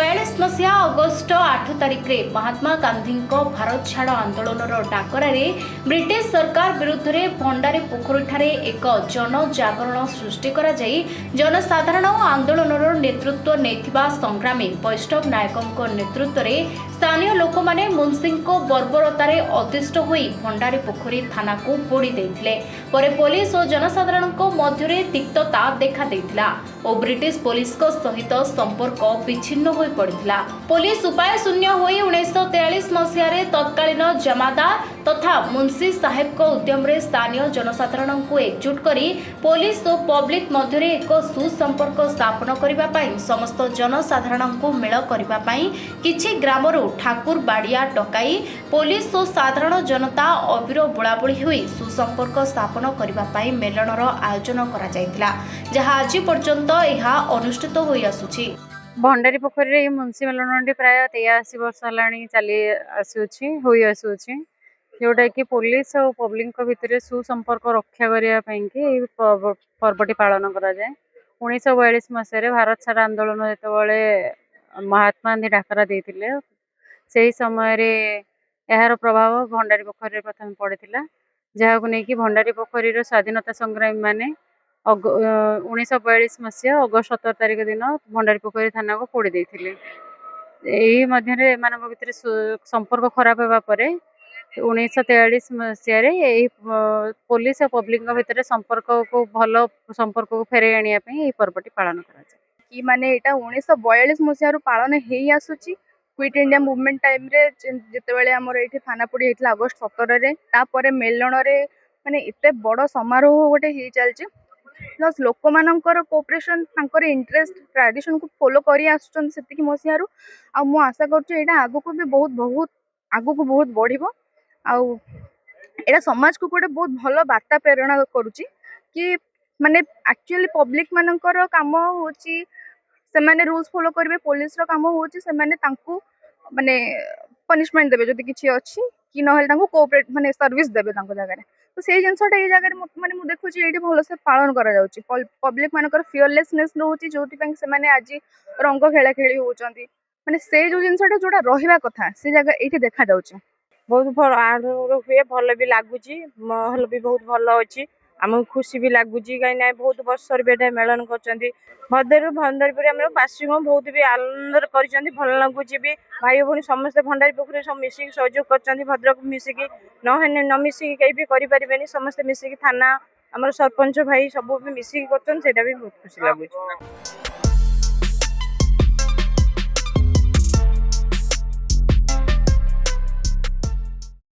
मसीहा अगस्ट 8 तारिख में महात्मा गांधी भारत छाड़ आंदोलन डाकरा ब्रिटिश सरकार विरुद्ध में भंडारी पोखरी एक जनजागरण सृष्टि कर जनसाधारण आंदोलन नेतृत्व नहीं संग्रामी वैष्णव नायकों नेतृत्व में स्थानीय लोक मैंने मुंशी बर्बरतार अतिष्ठ हो भंडारी पोखरी थाना को पोड़ी देते पुलिस और जनसाधारण मध्य तिक्तता देखा देता और ब्रिटिश पुलिस सहित संपर्क विच्छिन्न हो पड़ा। पुलिस उपाय शून्य हो 1943 मसीह तत्कालीन जमादार तथा मुंशी साहेब को उद्यम रे स्थानीय जनसाधारण को एकजुट करी पुलिस और पब्लिक मध्य एक सुसंपर्क स्थापन करने समस्त जनसाधारण को मेल करने किछि ग्रामरू ठाकुर बाड़िया डकाई पुलिस और साधारण जनता अबीर बोलाबोली हुई सुसंपर्क स्थापन करने मेलनर आयोजन करा जायतिला जहाँ आज पर्यंत यह अनुष्ठित हो आसुछि। भंडारी पोखरी मुंशी मेलन प्राय 83 वर्ष है चली आसूची जोटा कि पुलिस और पब्लिक भितर सुसंपर्क रक्षा करने पर्वटी पालन कराए। 1942 मसीह भारत छाड़ आंदोलन जो महात्मा गांधी डाकरा देते से समय यार प्रभाव भंडारी पोखरी प्रथम पड़ा जहाँ को लेकिन भंडारी पोखरी स्वाधीनता संग्रामी माने 1942 मसीहा अगस्ट 17 तारिख दिन भंडारी पोखरी थाना को पोड़ी देते भितर संपर्क खराब होगा 1943 मसीह पुलिस और पब्लिक भितर संपर्क को भल संपर्क को फेरे आने पर्वटी पालन कि माने एटा 1942 मसीह पालन हो आसुची क्विट इंडिया मूवमेंट टाइम रे जितेबाला आमर ये थाना पोड़ी होता अगस्ट 17 रे तापर मेलण रे माने इतने बड़ समारोह गोटे हो चलती प्लस लोक मानकर कोऑपरेशन इंटरेस्ट ट्रेडिशन को फॉलो करी आसुचन सेतिकी मसीह आ मु आशा करूँ आगु को भी बहुत बहुत आगु को बहुत बढ़िबो आ एटा समाज को गोटे बहुत भल वार्ता प्रेरणा करुच्ची कि माने एक्चुअली पब्लिक मानकर काम होची से माने रूल्स फॉलो करेंगे पुलिस रो काम होची से माने तांकू माने पनिशमेंट देबे जदि किछि अछि कि न हेल तांकू कोऑपरेट माने सर्विस देबे तांको जगह तो से जिनसटा ये जगह माने मु देखुची एठी भलो से पालन करा जाउची पब्लिक मानकर फियरलेसनेस रहउची जोटी पे से माने आज रंग खेला खेली होचंती माने से जो जिनसटा जोटा रहिबा कथा से जगह एठी देखा जाउची बहुत भल हुए भल भी लगुच महल भी बहुत भल अच्छी आमको खुशी भी लगुच कहीं बहुत वर्ष मेलन कर भंडारीपुर आम बासी बहुत भी आनंद कर भल लगुच भी भाई भौणी समस्ते भंडारी पोखरी सब मिसिक सहयोग कर भद्रक मिसिकी न मिसिकी कहीं भी करें समस्ते मिसिकी थाना आम सरपंच भाई सब भी मिसिकी कर बहुत खुशी लगुच।